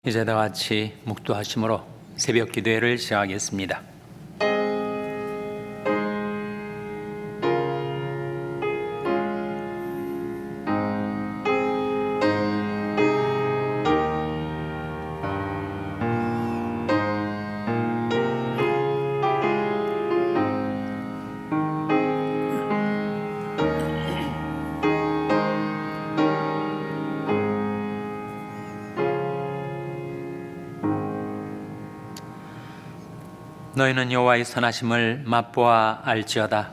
이제 다 같이 묵도하심으로 새벽 기도회를 시작하겠습니다. 너희는 여호와의 선하심을 맛보아 알지어다.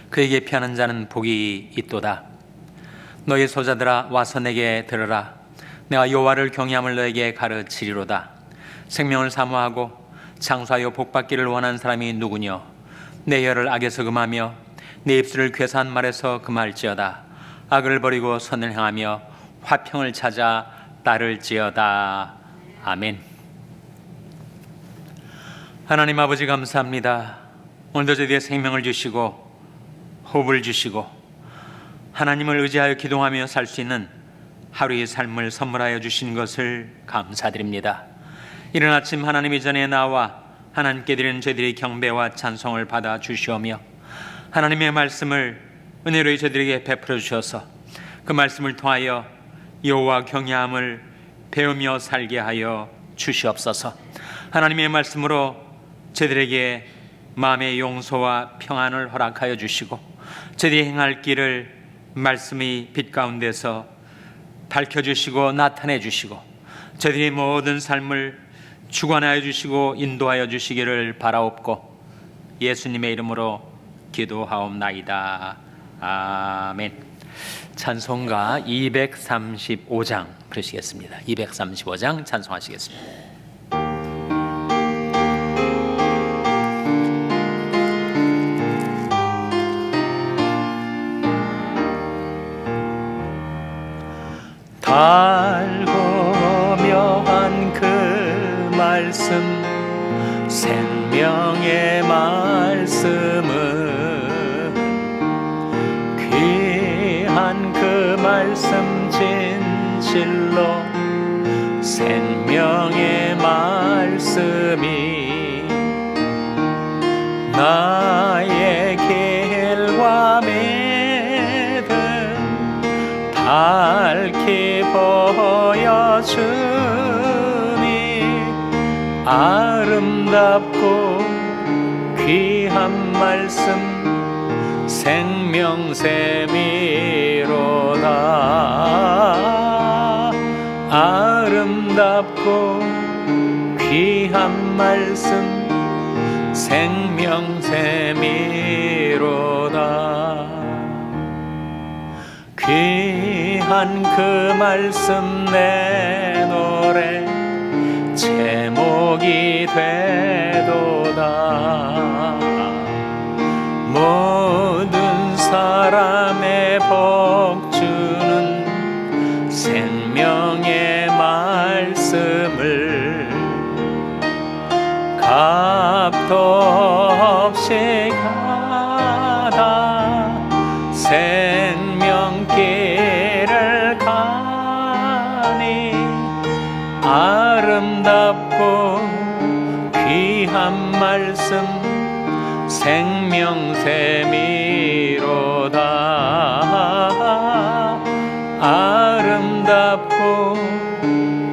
그에게 피하는 자는 복이 있도다. 너희 소자들아 와서 내게 들으라. 내가 여호와를 경외함을 너에게 가르치리로다. 생명을 사모하고 장수하여 복받기를 원하는 사람이 누구뇨? 내 혀를 악에서 금하며 내 입술을 괴사한 말에서 금할지어다. 악을 버리고 선을 행하며 화평을 찾아 따를지어다. 아멘. 하나님 아버지 감사합니다. 오늘도 저희에게 생명을 주시고 호흡을 주시고 하나님을 의지하여 기도하며 살 수 있는 하루의 삶을 선물하여 주신 것을 감사드립니다. 이른 아침 하나님의 전에 나와 하나님께 드리는 저희들의 경배와 찬송을 받아 주시오며 하나님의 말씀을 은혜로 저희들에게 베풀어 주셔서 그 말씀을 통하여 여호와 경외함을 배우며 살게 하여 주시옵소서. 하나님의 말씀으로 저희들에게 마음의 용서와 평안을 허락하여 주시고 저희들이 행할 길을 말씀의 빛 가운데서 밝혀주시고 나타내 주시고 저희들이 모든 삶을 주관하여 주시고 인도하여 주시기를 바라옵고 예수님의 이름으로 기도하옵나이다. 아멘. 찬송가 235장 부르시겠습니다. 235장 찬송하시겠습니다. 달고 묘한 그 말씀 생명의 말씀은 귀한 그 말씀 진실로 생명의 말씀이 나의 길과 믿음 밝히 보여주니 아름답고 귀한 말씀 생명샘이로다. 아름답고 귀한 말씀 생명샘이로다. 귀한 그 말씀 내 노래 제목이 되도다. 모든 사람의 복 주는 생명의 말씀을 값도 없이 가다 생명길을 가니 아름답고 귀한 말씀 생명샘이로다. 아름답고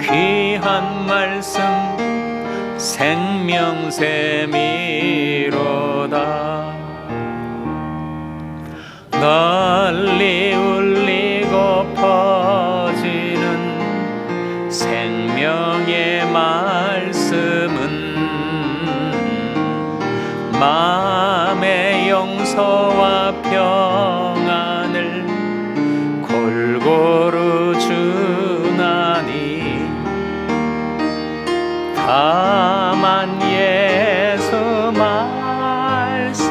귀한 말씀 생명샘이로다. 널리 울리고 퍼지는 생명의 말씀은 마음의 용서와 평안을 골고루 주나니 다만 예수 말씀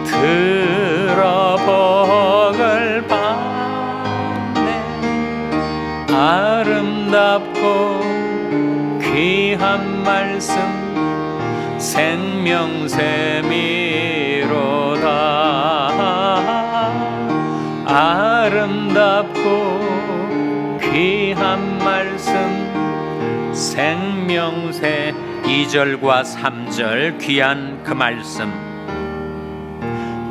들어 복을 받네. 아름답고 귀한 말씀 생명샘이로다. 아름답고 귀한 말씀 생명새 2절과 3절 귀한 그 말씀,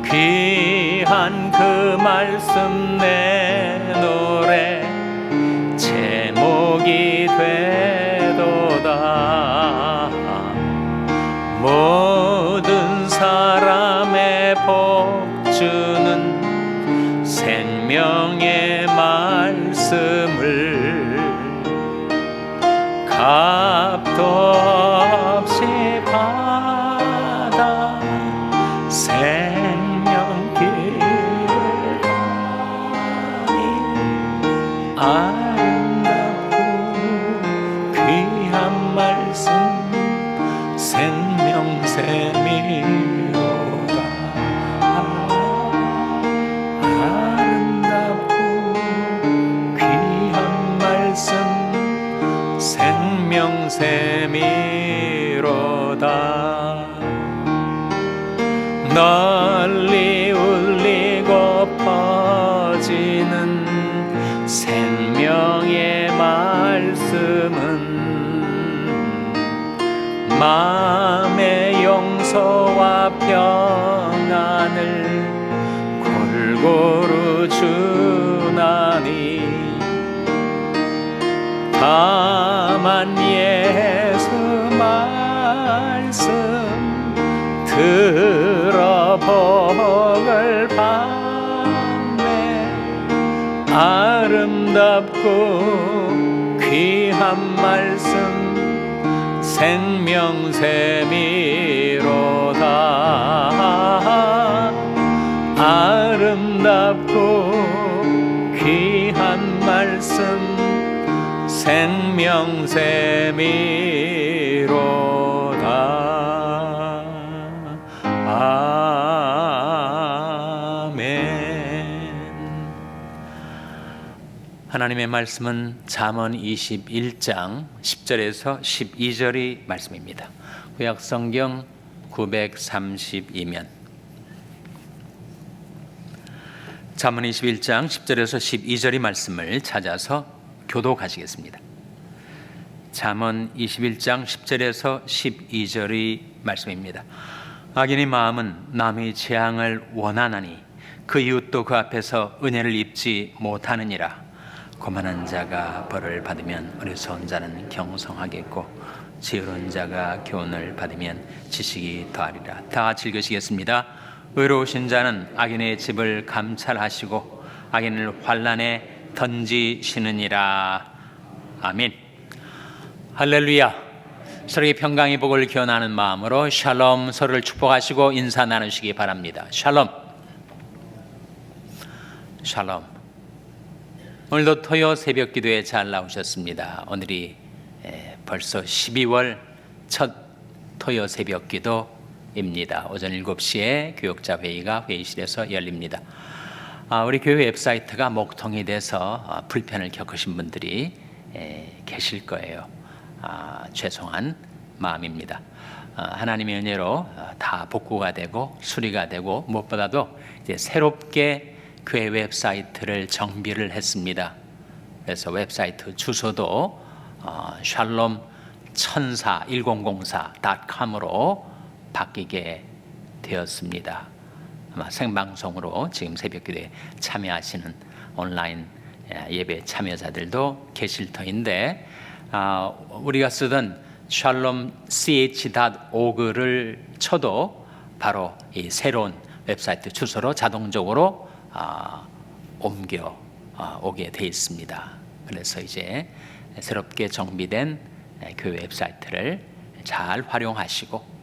귀한 그 말씀 내 노래 제목이 되도다. 모든 사람의 복 주는 생명의 말씀을 값도 없이 받아 생명길을 가니 아름답고 귀한 말씀 생명샘이로다. 아름답고 귀한 말씀 생명샘이로다. 널리 울리고 퍼지는 생명의 말씀은 마음의 용서와 평안을 골고루 주나니 다만 예수 말씀 들어 복을 받네. 아름답고 귀한 말씀 생명샘이로다. 아름답고 귀한 말씀 생명샘이로다. 아멘. 하나님의 말씀은 잠언 21장 10절에서 12절의 말씀입니다. 구약성경 932면 잠언 21장 10절에서 12절의 말씀을 찾아서 교독하시겠습니다. 잠언 21장 10절에서 12절의 말씀입니다. 악인의 마음은 남의 재앙을 원하나니 그 이웃도 그 앞에서 은혜를 입지 못하느니라. 고만한 자가 벌을 받으면 어리석은 자는 경성하겠고 지혜로운 자가 교훈을 받으면 지식이 더하리라. 다 같이 읽으시겠습니다. 의로우신 자는 악인의 집을 감찰하시고 악인을 환난에 던지시느니라. 아멘. 할렐루야. 서로의 평강의 복을 기원하는 마음으로 샬롬, 서로를 축복하시고 인사 나누시기 바랍니다. 샬롬. 샬롬. 오늘도 토요 새벽 기도에 잘 나오셨습니다. 오늘이 벌써 12월 첫 토요 새벽 기도입니다. 오전 7시에 교역자 회의가 회의실에서 열립니다. 우리 교회 웹사이트가 목통이 돼서 불편을 겪으신 분들이 계실 거예요. 죄송한 마음입니다. 하나님의 은혜로 다 복구가 되고 수리가 되고 무엇보다도 이제 새롭게 교회 웹사이트를 정비를 했습니다. 그래서 웹사이트 주소도 샬롬 천사 1004.com으로 바뀌게 되었습니다. 아마 생방송으로 지금 새벽기도에 참여하시는 온라인 예배 참여자들도 계실 터인데 우리가 쓰던 샬롬 ch.org를 쳐도 바로 이 새로운 웹사이트 주소로 자동적으로 옮겨 오게 돼 있습니다. 그래서 이제 새롭게 정비된 교회 웹사이트를 잘 활용하시고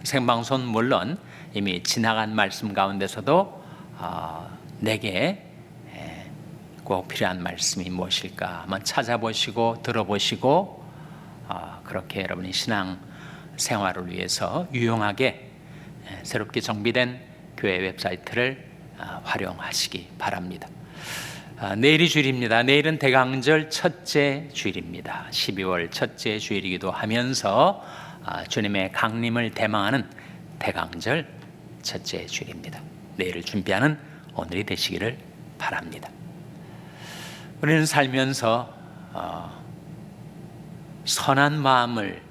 생방송 물론 이미 지나간 말씀 가운데서도 내게 꼭 필요한 말씀이 무엇일까 한번 찾아보시고 들어보시고 그렇게 여러분의 신앙 생활을 위해서 유용하게 새롭게 정비된 교회 웹사이트를 활용하시기 바랍니다. 내일이 주일입니다. 내일은 대강절 첫째 주일입니다. 12월 첫째 주일이기도 하면서 주님의 강림을 대망하는 대강절 첫째 주일입니다. 내일을 준비하는 오늘이 되시기를 바랍니다. 우리는 살면서 선한 마음을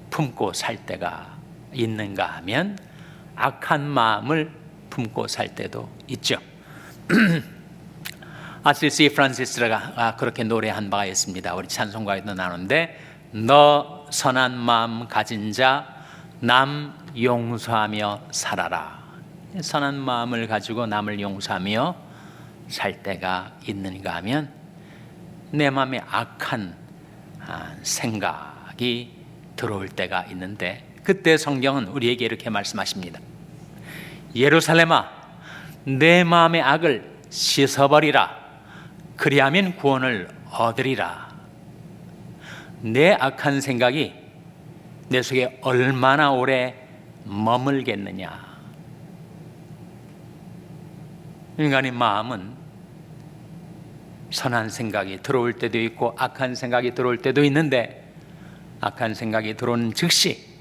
품고 살 때가 있는가 하면 악한 마음을 품고 살 때도 있죠. 아시시 프란시스가 그렇게 노래한 바가 있습니다. 우리 찬송가에도 나오는데, 너 선한 마음 가진 자 남 용서하며 살아라. 선한 마음을 가지고 남을 용서하며 살 때가 있는가 하면 내 마음에 악한 생각이 들어올 때가 있는데, 그때 성경은 우리에게 이렇게 말씀하십니다. 예루살렘아, 내 마음의 악을 씻어버리라. 그리하면 구원을 얻으리라. 내 악한 생각이 내 속에 얼마나 오래 머물겠느냐. 인간의 마음은 선한 생각이 들어올 때도 있고 악한 생각이 들어올 때도 있는데, 악한 생각이 들어오는 즉시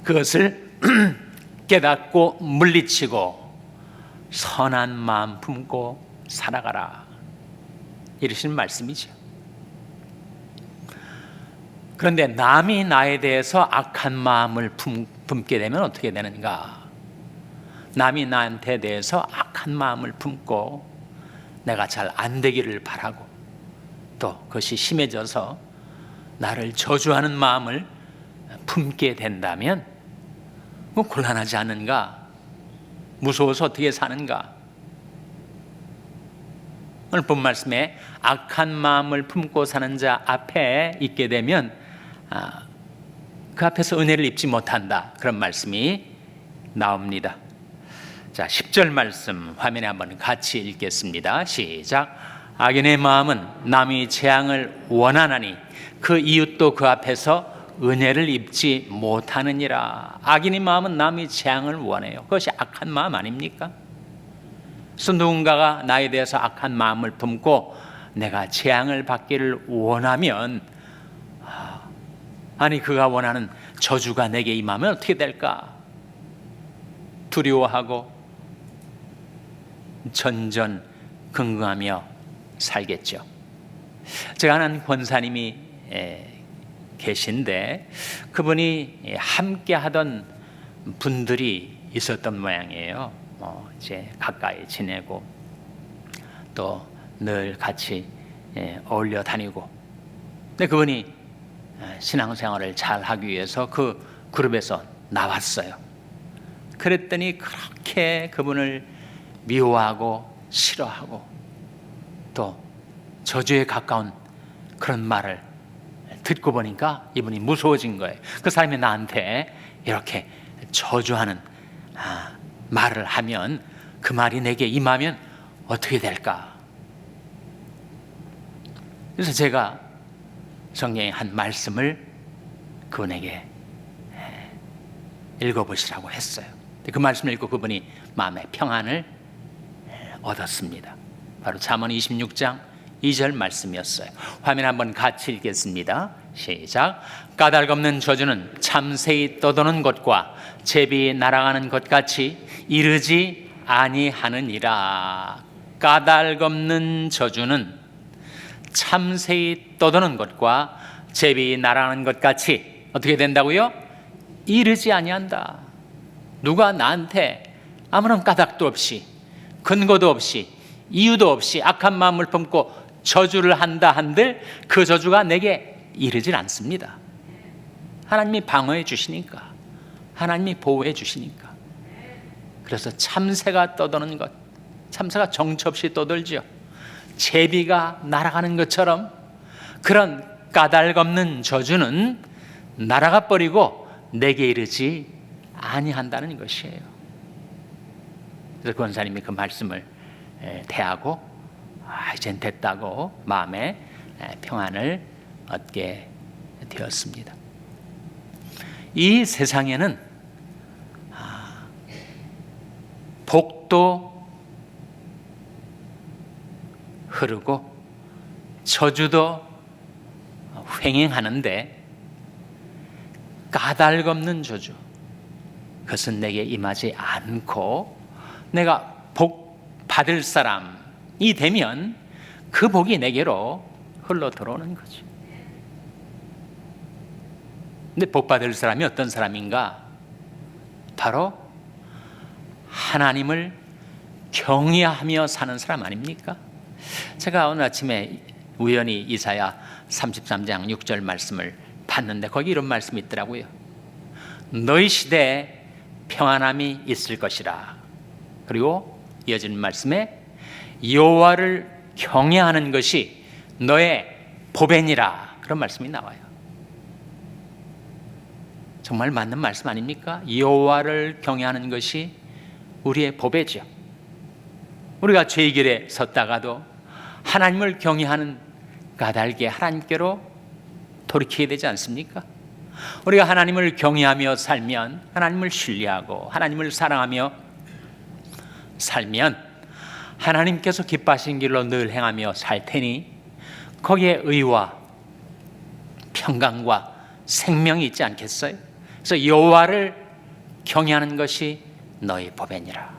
그것을 깨닫고 물리치고 선한 마음 품고 살아가라, 이러신 말씀이죠. 그런데 남이 나에 대해서 악한 마음을 품게 되면 어떻게 되는가? 남이 나한테 대해서 악한 마음을 품고 내가 잘 안 되기를 바라고, 또 그것이 심해져서 나를 저주하는 마음을 품게 된다면 곤란하지 않은가? 무서워서 어떻게 사는가? 오늘 본 말씀에 악한 마음을 품고 사는 자 앞에 있게 되면 그 앞에서 은혜를 입지 못한다, 그런 말씀이 나옵니다. 자, 10절 말씀 화면에 한번 같이 읽겠습니다. 시작. 악인의 마음은 남이 재앙을 원하나니 그 이웃도 그 앞에서 은혜를 입지 못하느니라. 악인의 마음은 남이 재앙을 원해요. 그것이 악한 마음 아닙니까? 누군가가 나에 대해서 악한 마음을 품고 내가 재앙을 받기를 원하면, 아니 그가 원하는 저주가 내게 임하면 어떻게 될까? 두려워하고 전전긍긍하며 살겠죠. 제가 아는 권사님이 계신데, 그분이 함께 하던 분들이 있었던 모양이에요. 이제 가까이 지내고 또 늘 같이 어울려 다니고. 근데 그분이 신앙생활을 잘 하기 위해서 그 그룹에서 나왔어요. 그랬더니 그렇게 그분을 미워하고 싫어하고 또 저주에 가까운 그런 말을 듣고 보니까 이분이 무서워진 거예요. 그 사람이 나한테 이렇게 저주하는 말을 하면, 그 말이 내게 임하면 어떻게 될까? 그래서 제가 성경의 한 말씀을 그분에게 읽어보시라고 했어요. 그 말씀을 읽고 그분이 마음의 평안을 얻었습니다. 바로 잠언 26장 2절 말씀이었어요. 화면 한번 같이 읽겠습니다. 시작. 까닭없는 저주는 참새이 떠도는 것과 제비 날아가는 것 같이 이르지 아니하느니라. 까닭없는 저주는 참새이 떠도는 것과 제비 날아가는 것 같이 어떻게 된다고요? 이르지 아니한다. 누가 나한테 아무런 까닭도 없이, 근거도 없이, 이유도 없이 악한 마음을 품고 저주를 한다 한들 그 저주가 내게 이르질 않습니다. 하나님이 방어해 주시니까, 하나님이 보호해 주시니까. 그래서 참새가 떠도는 것, 참새가 정처 없이 떠돌죠. 제비가 날아가는 것처럼 그런 까닭없는 저주는 날아가 버리고 내게 이르지 아니한다는 것이에요. 그래서 권사님이 그 말씀을 대하고 이젠 됐다고 마음에 평안을 얻게 되었습니다. 이 세상에는 복도 흐르고 저주도 횡행하는데, 까닭없는 저주, 그것은 내게 임하지 않고 내가 복 받을 사람이 되면 그 복이 내게로 흘러 들어오는 거죠. 근데 복받을 사람이 어떤 사람인가? 바로 하나님을 경외하며 사는 사람 아닙니까? 제가 오늘 아침에 우연히 이사야 33장 6절 말씀을 봤는데 거기 이런 말씀이 있더라고요. 너희 시대에 평안함이 있을 것이라. 그리고 이어지는 말씀에 여호와를 경외하는 것이 너의 보배니라. 그런 말씀이 나와요. 정말 맞는 말씀 아닙니까? 여호와를 경외하는 것이 우리의 보배죠. 우리가 죄의 길에 섰다가도 하나님을 경외하는 까닭에 하나님께로 돌이키게 되지 않습니까? 우리가 하나님을 경외하며 살면, 하나님을 신뢰하고 하나님을 사랑하며 살면 하나님께서 기뻐하신 길로 늘 행하며 살 테니 거기에 의와 평강과 생명이 있지 않겠어요? 그래서 여호와를 경외하는 것이 너희 보배니라.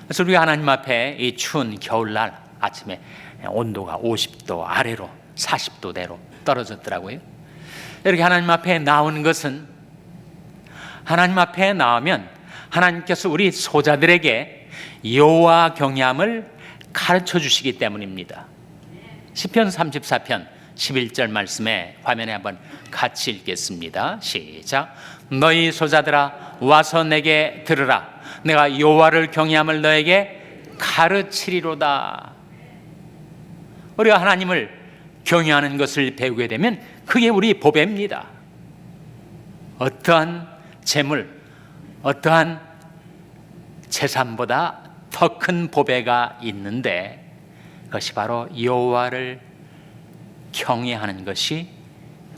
그래서 우리가 하나님 앞에 이 추운 겨울날 아침에 온도가 50도 아래로 40도대로 떨어졌더라고요. 이렇게 하나님 앞에 나오는 것은, 하나님 앞에 나오면 하나님께서 우리 소자들에게 여호와 경외함을 가르쳐 주시기 때문입니다. 시편 34편 11절 말씀에 화면에 한번 같이 읽겠습니다. 시작. 너희 소자들아 와서 내게 들으라. 내가 여호와를 경외함을 너에게 가르치리로다. 우리가 하나님을 경외하는 것을 배우게 되면 그게 우리 보배입니다. 어떠한 재물, 어떠한 재산보다 더 큰 보배가 있는데 그것이 바로 여호와를 경외하는 것이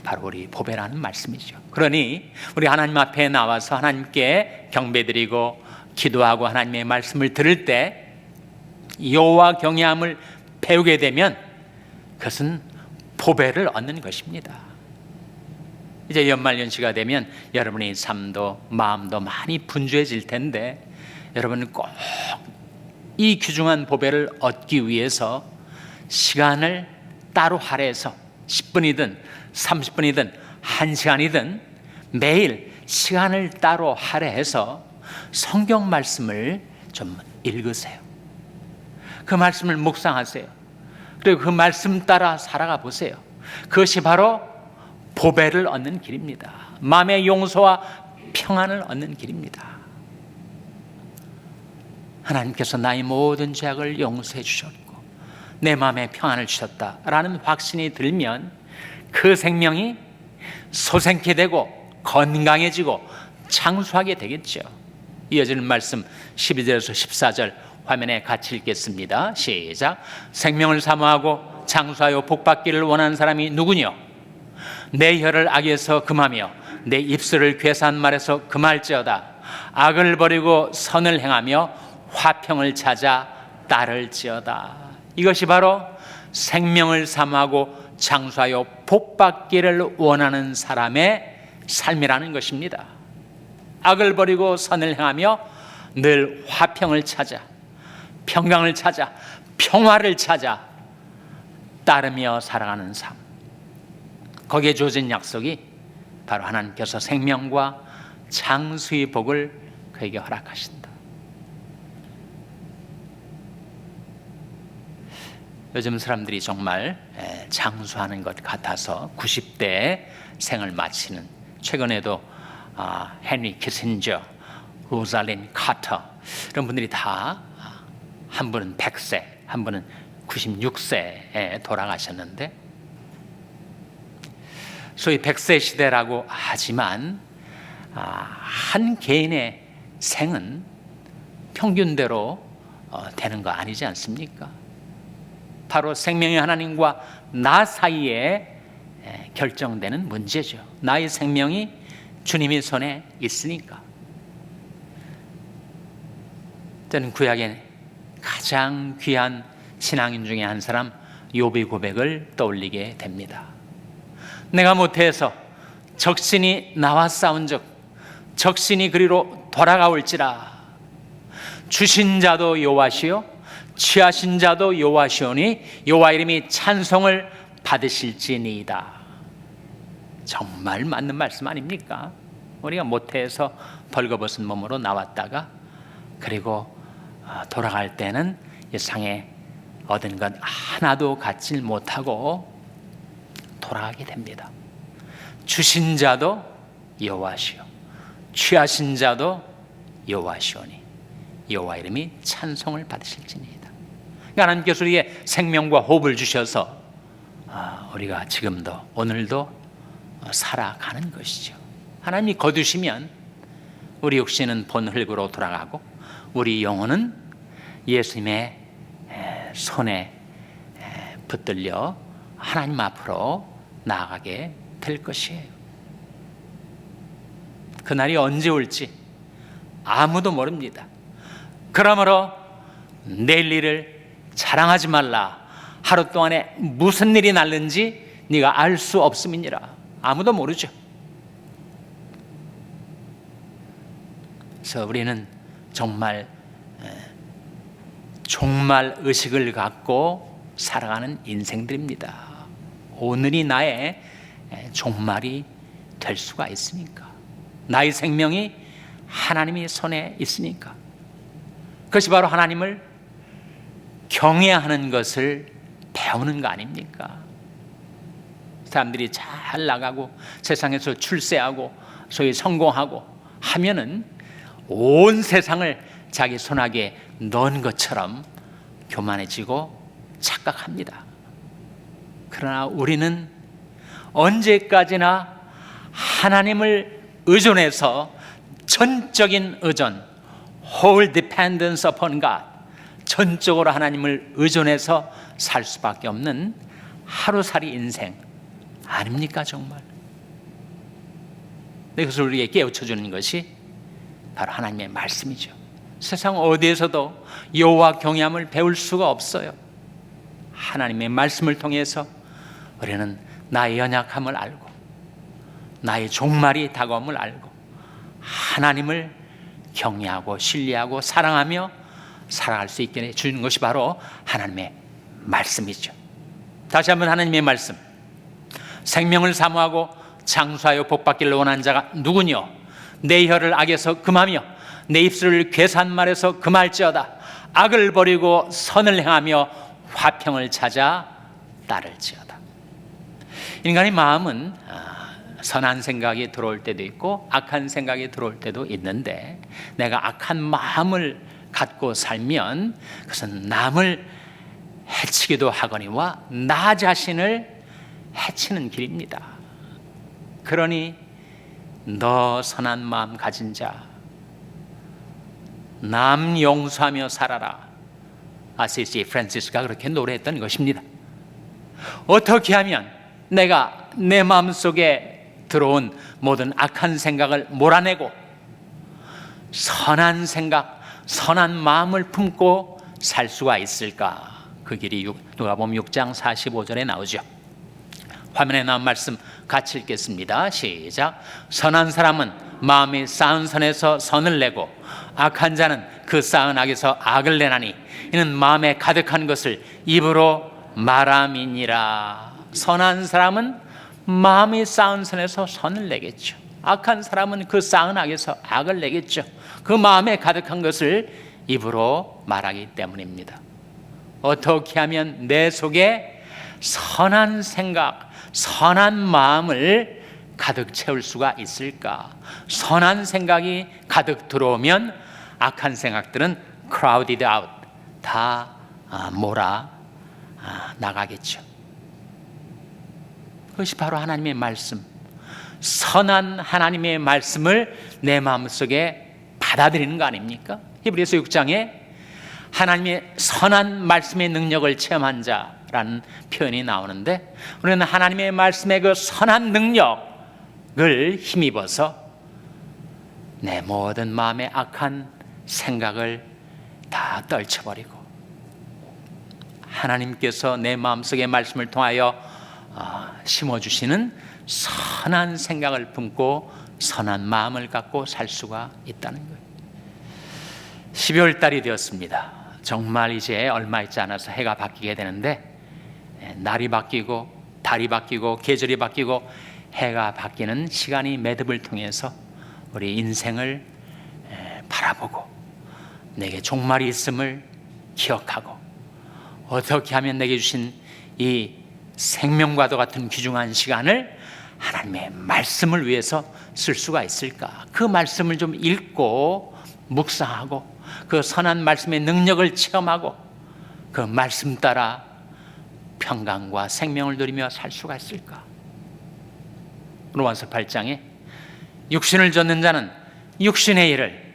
바로 우리 보배라는 말씀이죠. 그러니 우리 하나님 앞에 나와서 하나님께 경배드리고 기도하고 하나님의 말씀을 들을 때 여호와 경외함을 배우게 되면 그것은 보배를 얻는 것입니다. 이제 연말연시가 되면 여러분의 삶도 마음도 많이 분주해질 텐데 여러분은 꼭 이 귀중한 보배를 얻기 위해서 시간을 따로 할애해서 10분이든 30분이든 1시간이든 매일 시간을 따로 할애해서 성경 말씀을 좀 읽으세요. 그 말씀을 묵상하세요. 그리고 그 말씀 따라 살아가 보세요. 그것이 바로 보배를 얻는 길입니다. 마음의 용서와 평안을 얻는 길입니다. 하나님께서 나의 모든 죄악을 용서해 주셨고 내 마음에 평안을 주셨다라는 확신이 들면 그 생명이 소생케 되고 건강해지고 장수하게 되겠죠. 이어지는 말씀 12절에서 14절 화면에 같이 읽겠습니다. 시작. 생명을 사모하고 장수하여 복받기를 원하는 사람이 누구뇨? 내 혀를 악에서 금하며 내 입술을 괴사한 말에서 금할지어다. 악을 버리고 선을 행하며 화평을 찾아 따를지어다. 이것이 바로 생명을 사모하고 장수하여 복받기를 원하는 사람의 삶이라는 것입니다. 악을 버리고 선을 행하며 늘 화평을 찾아, 평강을 찾아, 평화를 찾아 따르며 살아가는 삶. 거기에 주어진 약속이 바로 하나님께서 생명과 장수의 복을 그에게 허락하신다. 요즘 사람들이 정말 장수하는 것 같아서 90대에 생을 마치는, 최근에도 헨리 키신저, 로잘린 카터 이런 분들이 다 한 분은 100세, 한 분은 96세에 돌아가셨는데 소위 100세 시대라고 하지만 한 개인의 생은 평균대로 되는 거 아니지 않습니까? 바로 생명의 하나님과 나 사이에 결정되는 문제죠. 나의 생명이 주님의 손에 있으니까. 저는 구약의 가장 귀한 신앙인 중에 한 사람 욥의 고백을 떠올리게 됩니다. 내가 못해서 적신이 나와 싸운 적 적신이 그리로 돌아가올지라. 주신 자도 여호와시요 취하신 자도 여호와시오니 여호와 이름이 찬송을 받으실지니이다. 정말 맞는 말씀 아닙니까? 우리가 모태에서 벌거벗은 몸으로 나왔다가 그리고 돌아갈 때는 이 세상에 얻은 것 하나도 갖지 못하고 돌아가게 됩니다. 주신 자도 여호와시요 취하신 자도 여호와시오니 여호와 이름이 찬송을 받으실지니이다. 그러니까 하나님께서 우리에게 생명과 호흡을 주셔서 우리가 지금도 오늘도 살아가는 것이죠. 하나님이 거두시면 우리 육신은 본 흙으로 돌아가고 우리 영혼은 예수님의 손에 붙들려 하나님 앞으로 나아가게 될 것이에요. 그날이 언제 올지 아무도 모릅니다. 그러므로 내일 일을 자랑하지 말라. 하루 동안에 무슨 일이 날는지 네가 알 수 없음이니라. 아무도 모르죠. 그래서 우리는 정말 종말 의식을 갖고 살아가는 인생들입니다. 오늘이 나의 종말이 될 수가 있으니까. 나의 생명이 하나님의 손에 있으니까. 그것이 바로 하나님을 경외하는 것을 배우는 거 아닙니까? 사람들이 잘 나가고 세상에서 출세하고 소위 성공하고 하면은 온 세상을 자기 손아귀에 넣은 것처럼 교만해지고 착각합니다. 그러나 우리는 언제까지나 하나님을 의존해서 전적인 의존, whole dependence upon God, 전적으로 하나님을 의존해서 살 수밖에 없는 하루살이 인생 아닙니까 정말? 그것을 우리에게 깨우쳐주는 것이 바로 하나님의 말씀이죠. 세상 어디에서도 여호와 경외함을 배울 수가 없어요. 하나님의 말씀을 통해서 우리는 나의 연약함을 알고 나의 종말이 다가옴을 알고 하나님을 경외하고 신뢰하고 사랑하며 살아갈 수 있게 해주는 것이 바로 하나님의 말씀이죠. 다시 한번 하나님의 말씀. 생명을 사모하고 장수하여 복받기를 원하는 자가 누구뇨? 내 혀를 악에서 금하며 내 입술을 괴산 말에서 금할지어다. 악을 버리고 선을 행하며 화평을 찾아 따를지어다. 인간의 마음은 선한 생각이 들어올 때도 있고 악한 생각이 들어올 때도 있는데 내가 악한 마음을 갖고 살면 그것은 남을 해치기도 하거니와 나 자신을 해치는 길입니다. 그러니 너 선한 마음 가진 자 남 용서하며 살아라. 아시시 프란시스가 그렇게 노래했던 것입니다. 어떻게 하면 내가 내 마음속에 들어온 모든 악한 생각을 몰아내고 선한 생각, 선한 마음을 품고 살 수가 있을까? 그 길이 누가복음 6장 45절에 나오죠. 화면에 나온 말씀 같이 읽겠습니다. 시작. 선한 사람은 마음이 쌓은 선에서 선을 내고 악한 자는 그 쌓은 악에서 악을 내나니 이는 마음에 가득한 것을 입으로 말함이니라. 선한 사람은 마음이 쌓은 선에서 선을 내겠죠. 악한 사람은 그 쌓은 악에서 악을 내겠죠. 그 마음에 가득한 것을 입으로 말하기 때문입니다. 어떻게 하면 내 속에 선한 생각, 선한 마음을 가득 채울 수가 있을까? 선한 생각이 가득 들어오면 악한 생각들은 crowded out, 다 몰아 나가겠죠. 그것이 바로 하나님의 말씀, 선한 하나님의 말씀을 내 마음속에 받아들이는 거 아닙니까? 히브리서 6장에 하나님의 선한 말씀의 능력을 체험한 자라는 표현이 나오는데 우리는 하나님의 말씀의 그 선한 능력을 힘입어서 내 모든 마음의 악한 생각을 다 떨쳐버리고 하나님께서 내 마음속의 말씀을 통하여 심어주시는 선한 생각을 품고 선한 마음을 갖고 살 수가 있다는 거예요. 12월 달이 되었습니다. 정말 이제 얼마 있지 않아서 해가 바뀌게 되는데 날이 바뀌고 달이 바뀌고 계절이 바뀌고 해가 바뀌는 시간이 매듭을 통해서 우리 인생을 바라보고 내게 종말이 있음을 기억하고 어떻게 하면 내게 주신 이 생명과도 같은 귀중한 시간을 하나님의 말씀을 위해서 쓸 수가 있을까? 그 말씀을 좀 읽고 묵상하고 그 선한 말씀의 능력을 체험하고 그 말씀 따라 평강과 생명을 누리며 살 수가 있을까? 로마서 8장에 육신을 좇는 자는 육신의 일을,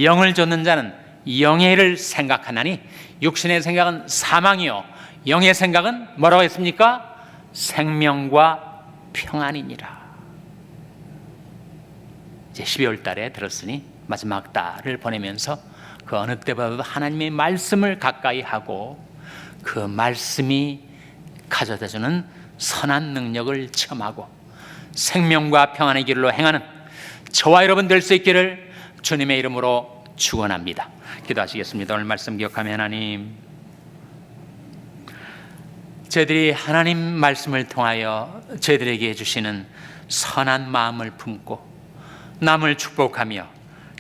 영을 좇는 자는 영의 일을 생각하나니 육신의 생각은 사망이요 영의 생각은 뭐라고 했습니까? 생명과 평안이니라. 이제 12월 달에 들었으니 마지막 달을 보내면서 그 어느 때보다도 하나님의 말씀을 가까이 하고 그 말씀이 가져다주는 선한 능력을 체험하고 생명과 평안의 길로 행하는 저와 여러분 될 수 있기를 주님의 이름으로 축원합니다. 기도하시겠습니다. 오늘 말씀 기억하며 하나님, 저희들이 하나님 말씀을 통하여 저희들에게 주시는 선한 마음을 품고 남을 축복하며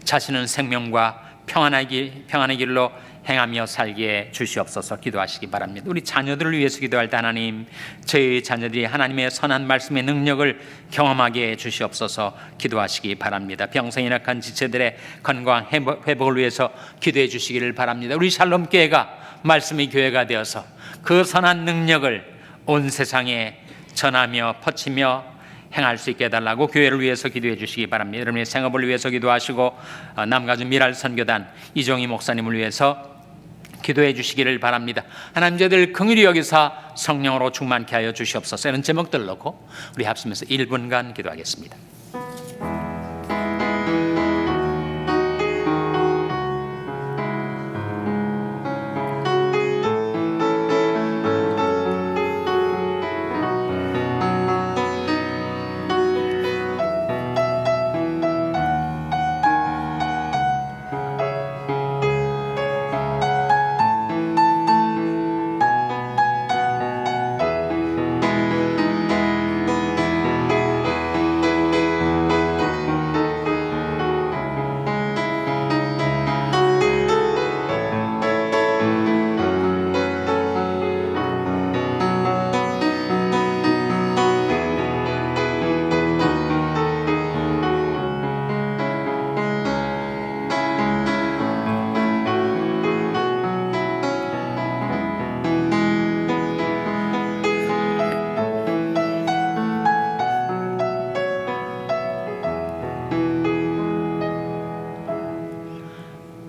자신은 생명과 평안의 길로 행하며 살게 주시옵소서. 기도하시기 바랍니다. 우리 자녀들을 위해서 기도할 때 하나님, 저희 자녀들이 하나님의 선한 말씀의 능력을 경험하게 주시옵소서. 기도하시기 바랍니다. 병성이 약한 지체들의 건강 회복을 위해서 기도해 주시기를 바랍니다. 우리 샬롬 교회가 말씀의 교회가 되어서 그 선한 능력을 온 세상에 전하며 퍼치며 행할 수 있게 해달라고 교회를 위해서 기도해 주시기 바랍니다. 여러분의 생업을 위해서 기도하시고 남가주 미랄 선교단 이종희 목사님을 위해서 기도해 주시기를 바랍니다. 하나님, 저희들 긍휼히 여기사 성령으로 충만케 하여 주시옵소서. 이런 제목들 놓고 우리 합심해서 1분간 기도하겠습니다.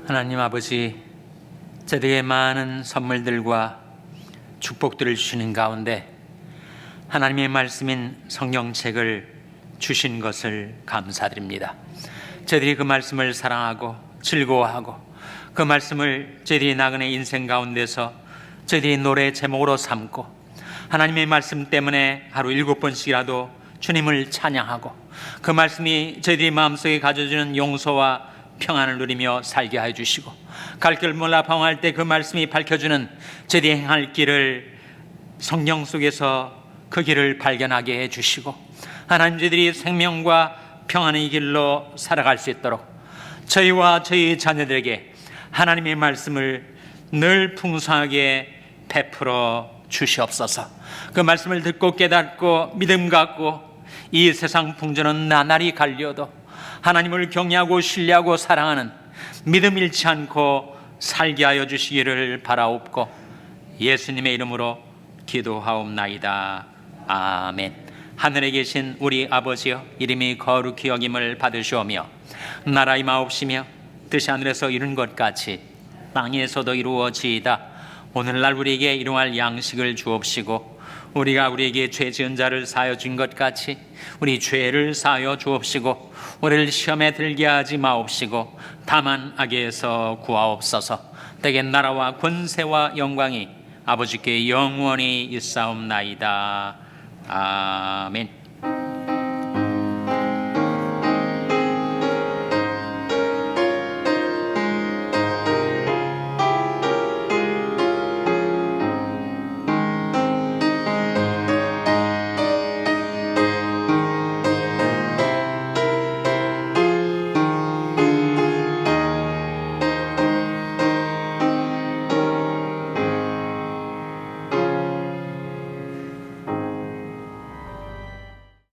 하나님 아버지, 저에게 많은 선물들과 축복들을 주시는 가운데 하나님의 말씀인 성경책을 주신 것을 감사드립니다. 저희들이 그 말씀을 사랑하고 즐거워하고 그 말씀을 저희들이 나그네 인생 가운데서 저희들이 노래 제목으로 삼고 하나님의 말씀 때문에 하루 7번씩이라도 주님을 찬양하고 그 말씀이 저희들이 마음속에 가져주는 용서와 평안을 누리며 살게 하여 주시고 갈 길 몰라 방황할 때 그 말씀이 밝혀주는 저희들이 행할 길을 성경 속에서 그 길을 발견하게 해주시고 하나님, 저희들이 생명과 평안의 길로 살아갈 수 있도록 저희와 저희 자녀들에게 하나님의 말씀을 늘 풍성하게 베풀어 주시옵소서. 그 말씀을 듣고 깨닫고 믿음 갖고 이 세상 풍조는 나날이 갈려도 하나님을 경외하고 신뢰하고 사랑하는 믿음 잃지 않고 살게 하여 주시기를 바라옵고 예수님의 이름으로 기도하옵나이다. 아멘. 하늘에 계신 우리 아버지여, 이름이 거룩히 여김을 받으시오며 나라 임하옵시며 뜻이 하늘에서 이룬 것 같이 땅에서도 이루어지이다. 오늘날 우리에게 일용할 양식을 주옵시고 우리가 우리에게 죄 지은 자를 사하여 준 것 같이 우리 죄를 사하여 주옵시고 우리를 시험에 들게 하지 마옵시고 다만 악에서 구하옵소서. 때에 나라와 권세와 영광이 아버지께 영원히 있사옵나이다. 아멘.